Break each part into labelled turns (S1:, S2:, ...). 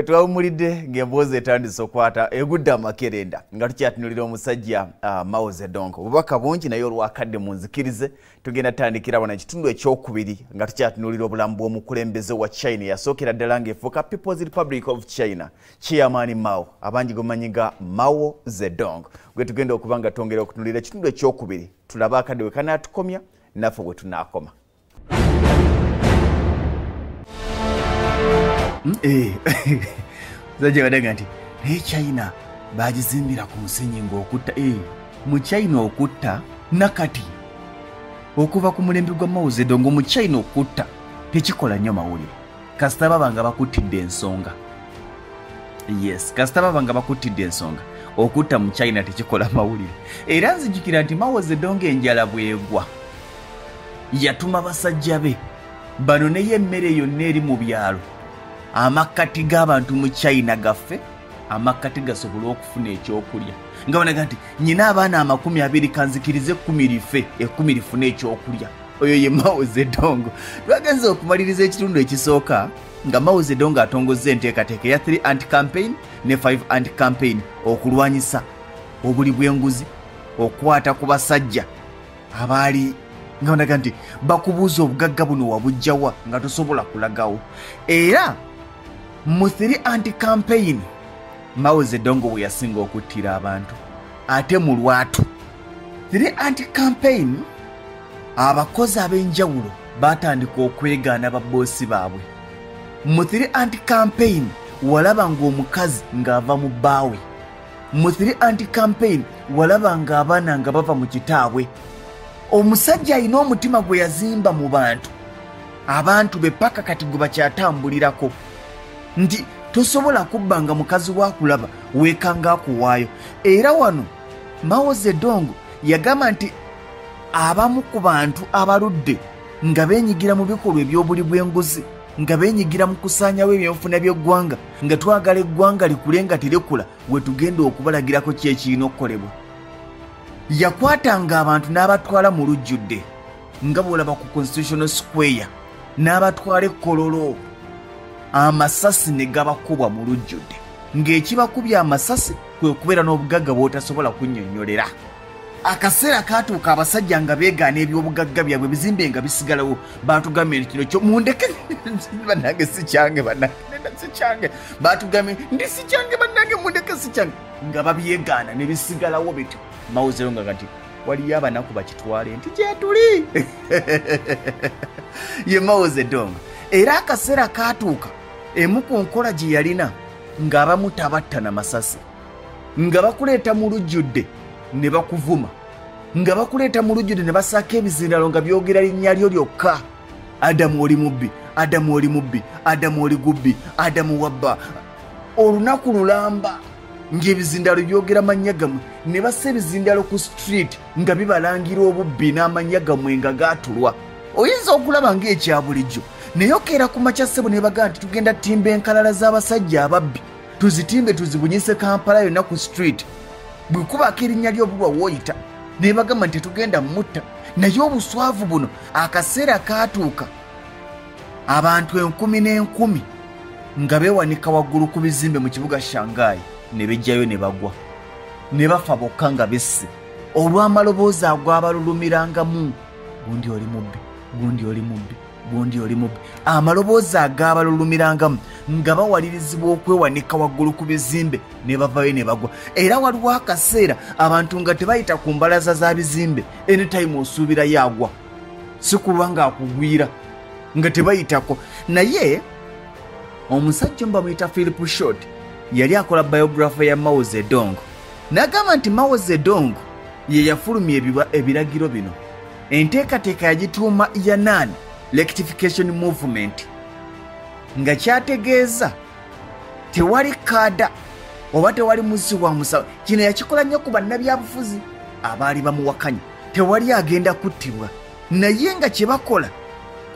S1: Twawumulidde ng'emboozi etandise okwata egudde amakerenda nga tukyatunulira omusajja Mao Zedong. Obubaka bungi naye olwakadde munzikirize tugenda tutandikira wano ekitundu ekyokubiri nga tukyatunulira obulamu bw'omukulembeze wa China yasookera ddala ng'efuuka People's Republic of China Chairman Mao abangi gomanyiga Mao Zedong gwe tugenda okuba nga twongera okutunulira ekitundu ekyokubiri tulabe akadde we kanaatukomya naffe bwe tunaakoma. Zaje wadaga nti China bagizimbira ku musenyi ng'okutta mu China okutta nakati okuva ku mulembe gwa Mao Zedong mu China okutta tekikola nnyo mawulire kasita baba nga bakuttidde ensonga. Yes, kasita baba nga bakuttidde ensonga okutta mu China tekikola mawulire. Era nzijukira nti Mao Zedong enjala bwegwa yatuma basajja be bano neye emmere yonna eri mu byalo amakati g'abantu mu China gaffe amakati gasobola okufuna ekyokulya nga banaga nti nyina abaana 20 kanzikirize 10 life 10 lifuna ekyokulya. Oyo ye Mao Zedong. Twagenze okumaliriza ekitundu ekisooka nga Mao Zedong atongozza enteekateeka ya 3 anti-campaign ne 5 anti-campaign okulwanyisa obuli bw'enguzi okwata ku basajja abaali nga banaga nti bakubuuza obugagga buno wabujjawa nga tosobola kulagawo. Era mu 3 anti-campaign Mao Zedong bwe yasinga okuttira abantu ate mu lwatu 3 anti-campaign abakozi ab'enjawulo batandika okwegaana babboosi baabwe. Mu 3 anti-campaign walaba ng'omukazi ng'ava mu bbaawe. Mu 3 anti-campaign walaba ng'abaana nga bava mu kitaabwe. Omusajja alina omutima gwe yazimba mu bantu abantu be paka kati gwe bakyatambulirako nti tosobola kubba nga mukazi waakulaba weekanga akuwaayo. Era wano Mao Zedong yagamba nti abamu ku bantu abaludde nga beenyigira mu bikolwa eby'obuli bw'enguzi nga beenyigira mu kusaanyawo ebyenfuna by'eggwanga nga twagala eggwanga likule nga terekula we tugenda okubalagirako ki ekirina okukolebwa. Yakwatanga abantu n'abatwala mu lujjudde nga bw'olaba ku Constitutional Square n'abatwala ekkololo amasasi ne gabakubwa mu lujjudde ng'ekibakubya amasasi kwe kubeera n'obugagga bw'otasobola kunnyonnyolera. Akaseera kaatuuka abasajja nga beegaana eby'obugagga byabwe bizimbe nga bisigalawo baatugambye nti kino kyo mundeke bannange si kyange bannange si kyange baatugambye ndi si kyange bannange mundeke si kyange nga babyegaana ne bisigalawo bityo. Mao Zedong nti waliyo abanaku bakitwale nti gyetuli ye Mao Zedong. Era akaseera kaatuuka emu ku nkola gye yalina ng'abamu tabatta na masasi nga bakuleeta mu lujjudde ne bakuvuma nga bakuleeta mu lujjudde ne basaaka ebizindalo nga byogera linnya lyo lyokka. Adamu oli mubbi, Adamu oli mubbi, Adamu oli gubbi, Adamu wabba. Olunaku lulamba ng'ebizindalo byogera mannya gamwe ne bassa ebizindalo ku street nga bibalangira obubbi n'amannya gamwe nga gaatulwa. Oyinza okulaba ng'ekya bulijjo naye okeera ku makya ssebo ne bagaa nti tugenda timba enkalala z'abasajja ababbi tuzitimbe tuzibunyise Kampala yonna ku street bwe kubaako erinnya ly'obulwa w'oyita ne bagamba nti tugenda mutta. Naye obuswavu buno akaseera kaatuuka abantu 10,000 nga beewanika waggulu ku bizimbe mu kibuga Shanghai ne bejjayo ne bagwa ne bafa bokka nga besse olw'amaloboozi agwabalulumirangamu gundi oli mubbi, gundi oli mubbi, gundi oli mubbi. Amaloboozi agaabalulumirangamu nga bawalirizibwa okwewanika waggulu ku bizimbe ne bavayo ne bagwa. Era waliwo akaseera abantu nga tebayita ku mbalaza za bizimbe anytime osuubira yagwa si kulwa ng'akugwira nga tebayitako. Naye omusajja mbamuyita Philip Short yali akola biography ya Mao Zedong n'agamba nti Mao Zedong ye yafulumya ebiragiro bino. Enteekateeka yagituuma Yan'an Rectification Movement nga kyategeeza tewali kaada oba tewali muzi wa musawo. Kino yakikola nnyo ku bannabyabufuzi abaali bamuwakanya tewali agenda kuttibwa naye nga kye bakola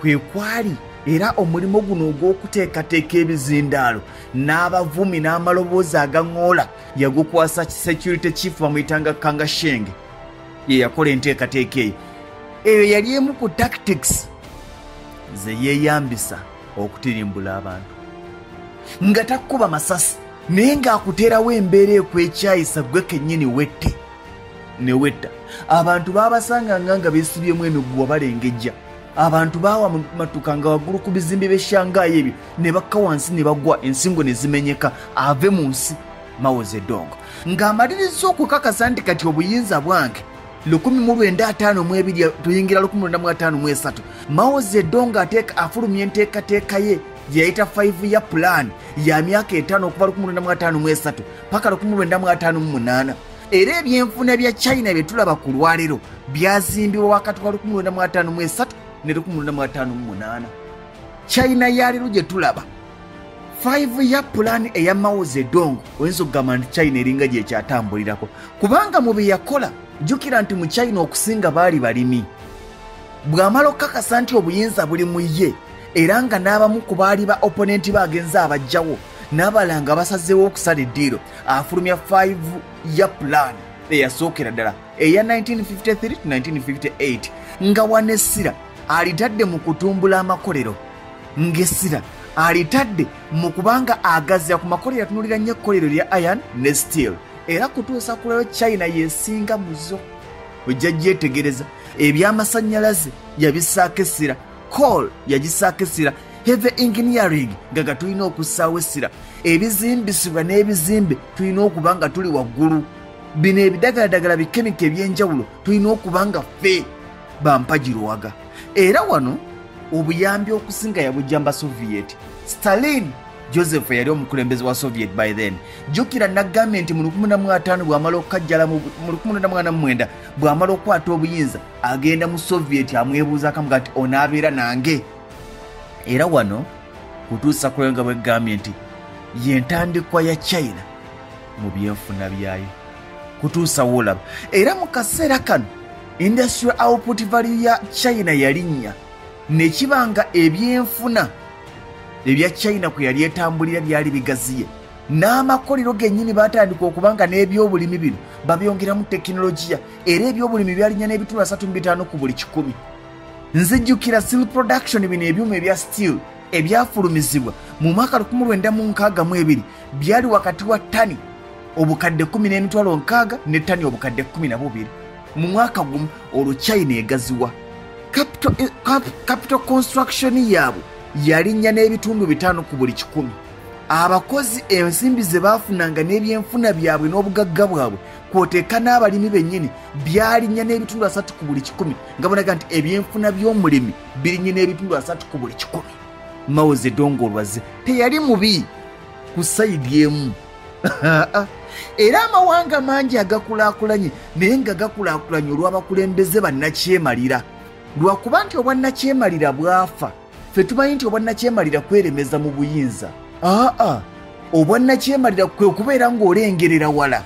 S1: kwe kwali era omulimu guno ogw'okuteekateeka ebizindaalo n'abavumi n'amaloboozi agaŋŋoola yagukwasa security chief bamuyitanga Kangashenge ye yakola enteekateeka eyo. Eyo yali emu ku tactics ze yeeyambisa okutirimbula abantu. nga takuba masasi naye ng'akuteerawo embeera ekwekyayisa gwe kennyini wette ne wetta. Abantu baabasanganga nga beesibyemu emiguwa balengejja. Abantu baawa matuka nga waggulu ku bizimbe by'eshangaayi ebyo ne bakka wansi ne bagwa ensingo ne zimenyeka ave mu nsi Mao Zedong. Ng'amaliriza okukakasa nti kati obuyinza bwange 1952 tuyingira 1953 Mao Zedong afulumya enteekateeka ye gye yayita 5-year plan ya myaka 5 okuva 1953 paka 1958. Era ebyenfuna bya China bye tulaba ku lwaliro byazimbibwa wakati wa 1953 ne 1958. China yaliro gye tulaba 5-year plan eya Mao Zedong oyinza okugamba nti China eringa gye kyatambulirako kubanga mu bye yakola jjukira nti mu China okusinga baali balimi. Bw'amala okukakasa nti obuyinza buli mu ye era nga n'abamu ku baali ba opponenti bagenza abajjawo n'abalanga basazeewo okusala eddiiro afulumya 5-year plan eyasookera ddala eya 1953 to 1958 nga wanessira alitadde mu kutumbula amakolero ng'essira alitadde mu kubanga agazira ku makolero atunulira nnyo ekkolero lya iron ne steel era kutuusa ku lero China yesinga muzo. Ojja gyetegereza ebyamasannyalaze yabisaako essira, coal yagisaako essira, heavy engineering nga tulina okussaawo essira, ebizimbisibwa n'ebizimbe tulina okuba nga tuli waggulu, bino ebidagaladagala bikemika ebyenjawulo tulina okuba nga ffe bampagirowaga. Era wano obuyambi okusinga yabujjamba Soviet. Stalin Joseph yali omukulembeze wa Soviet by then. Jjukira nagambye nti mu 1955 bw'amala okukajjala mu 1949 bw'amala okwata obuyinza agenda mu Soviet amwebuuza akamuga nti onaabeera nange. Era wano kutuusa kulenga bwegambye nti yentandikwa ya China mu byenfuna byayo kutuusa woolaba. Era mu kaseera kano industrial output value ya China yalinnya nekibanga ebyenfuna ebya China kwe yali etambulira byali bigaziye n'amakolero gennyini batandika okubanga n'ebyobulimi bino babyongeramu tekinologiya era ebyobulimi byalinnya n'ebitundu 3.5 ku buli 100. Nzijjukira steel production bino ebyuma ebya steel ebyafulumizibwa mu mwaka 1962 byali wakati wa ttani obukadde 10.60 ne ttani obukadde 12 mu mwaka gumu. Olwo China egaziwa capital construction yaabwe yalinnya n'ebitundu 5 ku buli 100. Abakozi ensimbi ze baafunanga n'ebyenfuna byabwe n'obugagga bwabwe kwoteeka n'abalimi bennyini byalinnya n'ebitundu 3 ku buli 100 nga bonaga nti ebyenfuna by'omulimi birinnya n'ebitundu 3 ku buli 100. Mao Zedong olwaze teyali mubi ku sayidi emu. Era amawanga mangi agakulaakulanye naye nga gakulaakulanye olw'abakulembeze bannakyemalira lwakuba nti obwannakyemalira bwafa ffe tumanyi nti obwannakyemalira kweremeza mu buyinza. Obwannakyemalira kwe kubeera ng'olengerera wala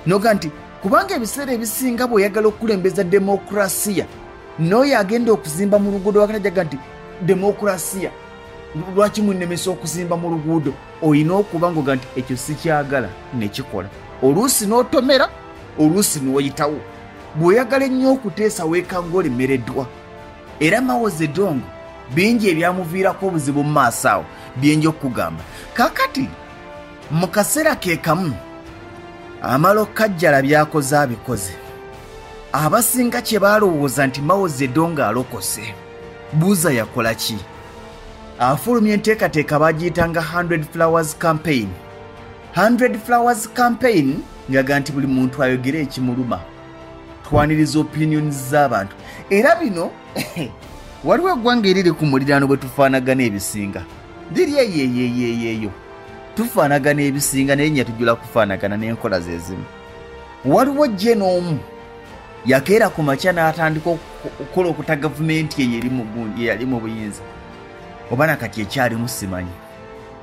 S1: noga nti kubanga ebiseera ebisinga bw'oyagala okukulembeza demokurasiya n'oyo agenda okuzimba mu luguudo wakati ajaga nti demokurasiya lwaki munnemesa okuzimba mu luguudo olina okuba ng'oga nti ekyo sikyagala nekikola oluusi n'otomera oluusi n'oyitawo bw'oyagala ennyo okuteesa weeka ng'olemereddwa. Era Mao Zedong bingi ebyamuviirako obuzibu mu maaso awo byenja okugamba. Kakati mu kaseera ke kamu amala okukajjala byakoze abikoze. Abasinga kye baalowooza nti Mao Zedong alokose. Buuza yakola ki? Afulumya enteekateeka bagiyitanga 100 Flowers Campaign. 100 Flowers Campaign ngaga nti buli muntu ayogera ekimuluma. Twaniriza opinions z'abantu. Era bino waliwo eggwanga eriri ku muliraano bwe tufaanagana ebisinga. Liri eyeyeyeyeyo. Tufaanagana ebisinga naye nya tujula kufaanagana n'enkola ze zimu. Waliwo jje n'omu yakeera ku makya n'atandika okukola okuta gavumenti ye yali mu buyinza. Oba nakati ekyalimu simanyi.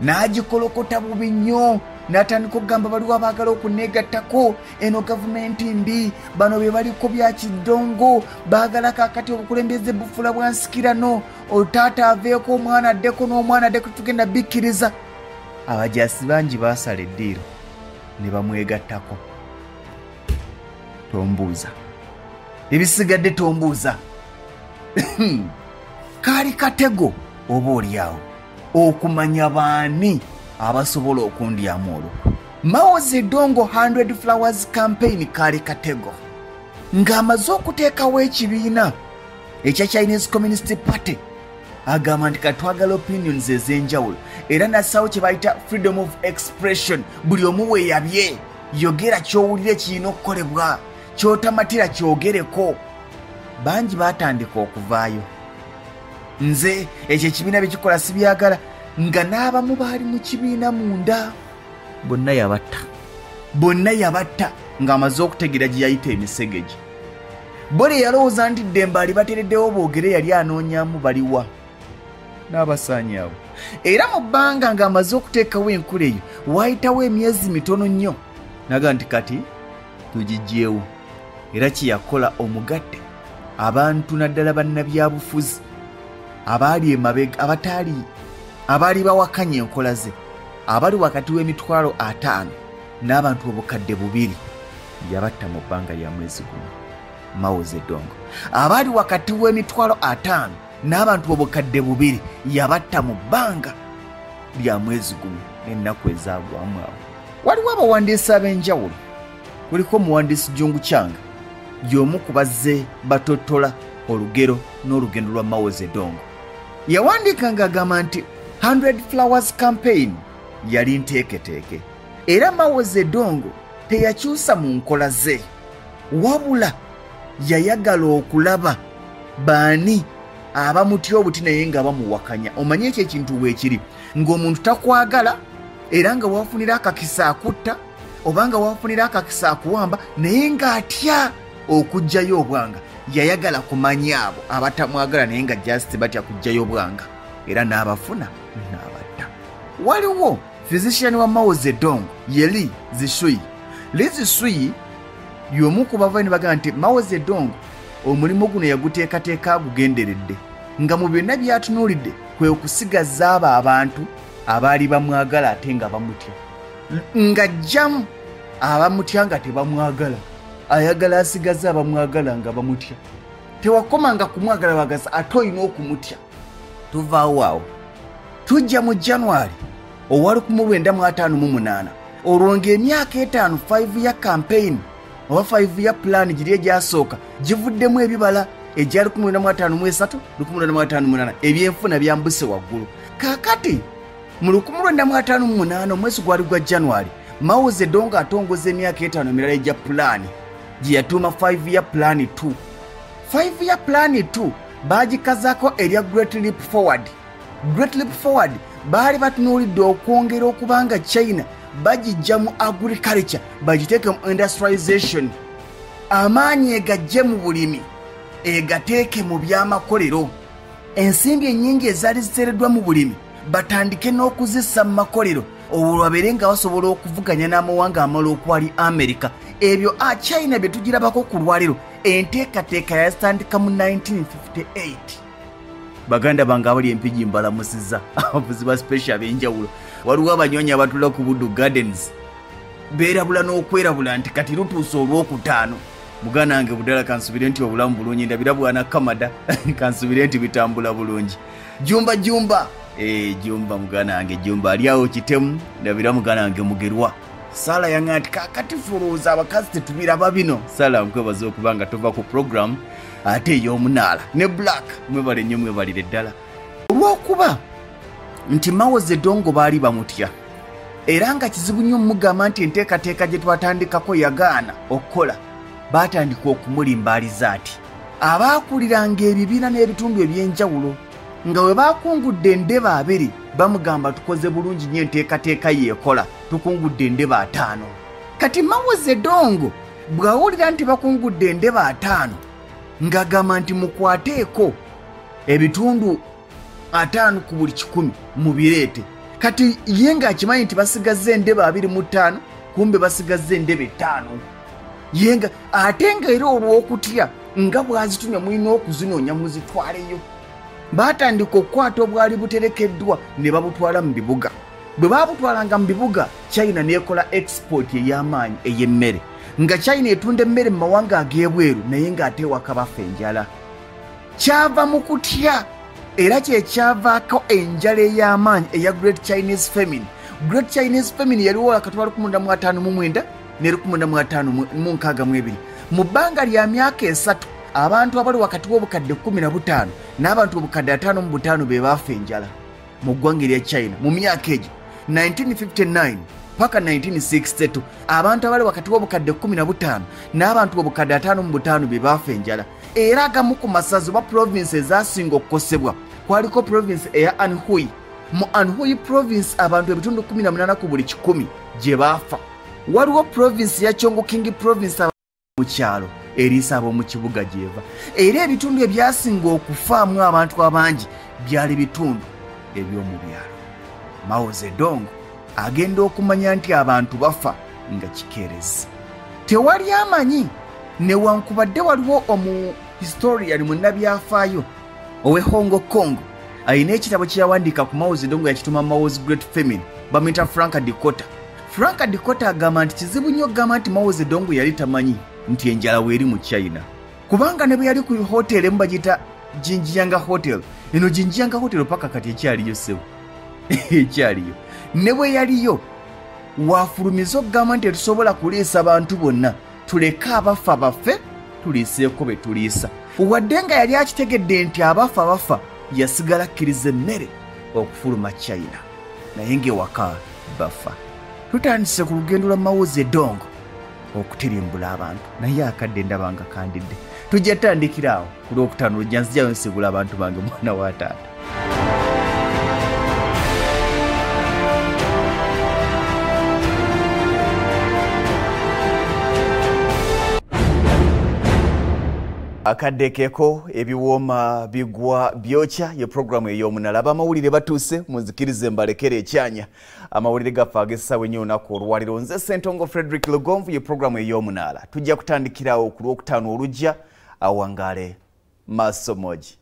S1: N'agikolokota bubi nnyo n'atandika okugamba baliwo abaagala okuneegattako eno gavumenti mbi bano bye baliko bya kiddongo baagala kaakati obukulembeze bufula bwansikirano otaata aveeko omwana addeko n'omwana addeko tugenda bikkiriza. Abajaasi bangi baasala eddiiro ne bamwegattako. Tombuuza ebisigadde tombuuza. Kaali katego oba oliawo okumanya baani abasobola okundyamu olukwe. Mao Zedong 100 Flowers Campaign kali katego ng'amaze okuteekawo ekibiina ekya Chinese Communist Party agamba nti katwagala opinions ez'enjawulo era nassawo kye bayita freedom of expression. Buli omu weeyabye, yogera ky'owulire kirina okukolebwa, ky'otamatira kyogereko. Bangi baatandika okuvaayo. Nze ekyo ekibiina bye kikola sibyagala, nga n'abamu baali mu kibiina munda. Bonna yabatta ng'amaze okutegeera gye yayita emisege. Bole yalowooza nti Demba alibatereddewo boogere yali anoonyaamu baliwa n'abasaanyaawo. Era mu bbanga ng'amaze okuteekawo enkula eyo waayitawo emyezi mitono nnyo naga nti kati tugiggyeewo. Era kye yakola omugatte abantu naddala bannabyabufuzi abaali emabega abaali bawakanya enkola ze, abali wakati w'emitwalo 5 n'abantu obukadde 2 yabatta mu bbanga lya mwezi gumu. Mao Zedong abaali wakati w'emitwalo 5 n'abantu obukadde 2 yabatta mu bbanga lya mwezi gumu n'ennaku ezaagwamu awo. Waliwo abawandiisi ab'enjawulo, kuliko omuwandiisi Jungu Chang y'omu ku bazze batottola olugero n'olugendo lwa Mao Zedong. Yawandiika ng'agamba nti 100 Flowers Campaign yali nteeketeeke era Mao Zedong teyakyusa mu nkola ze, wabula yayagala okulaba baani abamutya obuti naye nga bamuwakanya. Omanye ekyo ekintu weekiri ng'omuntu takwagala era nga wafunira akakisa akutta oba nga wafunira akakisa akuwamba naye ng'atya okugjayo obwanga. Yayagala kumanya abo abatamwagala naye nga just batya kugjayo obwanga, era n'abafuna n'abatta. Waliwo physician wa Mao Zedong ye Li Zishui. Li Zishui y'omu ku bavaini bagamba nti Mao Zedong omulimu guno yaguteekateeka agugenderedde, nga mu byonna byatunuulidde kwe okusigaza abo abantu abaali bamwagala ate nga bamutya, ng'ajjamu abamutya nga tebamwagala, ayagala asigaza abamwagala nga bamutya. Tewakomanga kumwagala bagaza ate olina okumutya. Tuvaawo awo tujja mu January owali 1958 olwo ng'emyaka 5 ya campaign oba 5 ya plan giri egyasooka givuddemu ebibala egyali 1953 1958 ebyenfuna byambuse waggulu. Kaakati mu 1958 omwezi gwali gwa January Mao Zedong atongoza emyaka 5 emirala egya plan gye yatuuma 5 ya plan 2. 5 ya plan 2 baagikazaako erya Great Leap Forward. Great Leap Forward baali batunuulidde okwongera okubanga China bagijja mu agriculture bagiteeke mu industrialization, amaanyi egajje mu bulimi egateeke mu byamakolero, ensimbi ennyingi ezaali ziteereddwa mu bulimi batandike n'okuzissa mu makolero olwo babeere nga basobola okuvuganya n'amawanga amala okwali America. Ebyo China bye tugirabako ku lwaliro enteekateeka yazitandika mu 1958. Baganda bange abali empigi mbalamusizza abavuzi ba special b'enjawulo. Waliwo abanyonyi abatula ku Budu Gardens beerabula n'okwerabula nti kati lutuuse olwokutaano. Muganda wange budala kansubire nti obulamu bulungi, ndabira bwana Kamada kansubire nti bitambula bulungi. Jumba Jumba muganda wange Jumba ali awo kitemu, ndabira muganda wange Mugerwa. Sala yanga nti kakati furuuza abakazi tetubiraba bino. Sala nkwebaza okubanga tova ku program ate ey'omunaala ne Black mwebale nnyo mwebalire ddala olw'okuba nti Mao Zedong baali bamutya era nga kizibu nnyo mugamba nti enteekateeka gye twatandikako yagaana okukola. Baatandika okumulimbaaliza ati abaakuliranga ebibiina n'ebitundu eby'enjawulo nga bwe baakungudde endeba 2 bamugamba tukoze bulungi nnyo enteekateeka yeekola, tukungudde endeba 5. Kati Mao Zedong bw'awulira nti bakungudde endeba 5 ng'agamba nti mukwateeko ebitundu 5 ku buli 100 mubireete. Kati ye ng'akimanyi nti basigazze endeba 25 kumbe basigazze endeba 5 yenga ate nga era olw'okutya nga bwazitumya mulina okuzinoonya muzitwaleyo. Baatandika okukwata obwali buterekeddwa ne babutwala mu bibuga. Bwe baabutwalanga mu bibuga China n'ekola export ey'amaanyi ey'emmere, nga China etunda emmere mu mawanga ag'ebweru naye ng'ate ewaka bafa enjala. Kyava mu kutya era kye kyavaako enjala ey'amaanyi eya Great Chinese Famine Great Chinese Famine yaliwo wakati wa 1959 ne 1962. Mu bbanga lya myaka esatu abantu abali wakati w'obukadde 15 n'abantu obukadde 55 be baafa enjala mu ggwanga lya China mu myaka egyo 1959 paka 1962 abantu abali wakati w'obukadde 15 n'abantu obukadde 55 be baafa enjala. Era agamu ku masazi oba province ezasinga okukosebwa kwaliko province eya Anhui. Mu Anhui province abantu ebitundu 18 ku buli 100 gye baafa. Waliwo province ya Chongo King province mu kyalo eriisa ab'omu kibuga gyeva. Era ebitundu ebyasinga okufaamu abantu abangi byali bitundu eby'omu byalo. Mao Zedong agenda okumanya nti abantu bafa nga kikeerezi. Tewali amanyi newankubadde waliwo omu historian munnabyafaayo owe Hong Kong ayina ekitabo kye yawandiika ku Mao Zedong yakituma Mao's Great Famine bamuyita Frank Dakota. Frank Dakota agamba nti kizibu nnyo okugamba nti Mao Zedong yali tamanyi nti enjala weeri mu China, kubanga ne bwe yali ku hotel emu bagiyita Jinjianga Hotel. Eno Jinjianga Hotel paka kati ekyaliyo sewo ekyaliyo ne bwe yaliyo waafulumiza okugamba nti tetusobola kuliisa abantu bonna, tuleke abafa baffe tuliiseeko be tuliisa. Wadde nga yali akitegedde nti abafa bafa, yasigala akkiriza emmere okufuluma China naye ng'ewaka bafa. Tutandise ku lugendo lwa Mao Zedong okutirimbula abantu naye akadde ndabanga kandidde. Tujja tutandikira awo ku Lwokutaano lujja nzijjayo nsigula abantu bange mwana wa taata. Akadde keeko ebiwooma bigwa byokya ye programu ey'omunala. Abamawulire batuuse munzikirize mbalekere ekyanya amawulire gaffe ag'essaawa ennyo olunaku olwaliro. Nze Ssentongo Frederick Lugonvu ye programu ey'omunala. Tujja kutandikirawo ku Lwokutaano olujja awangaale maaso mogi.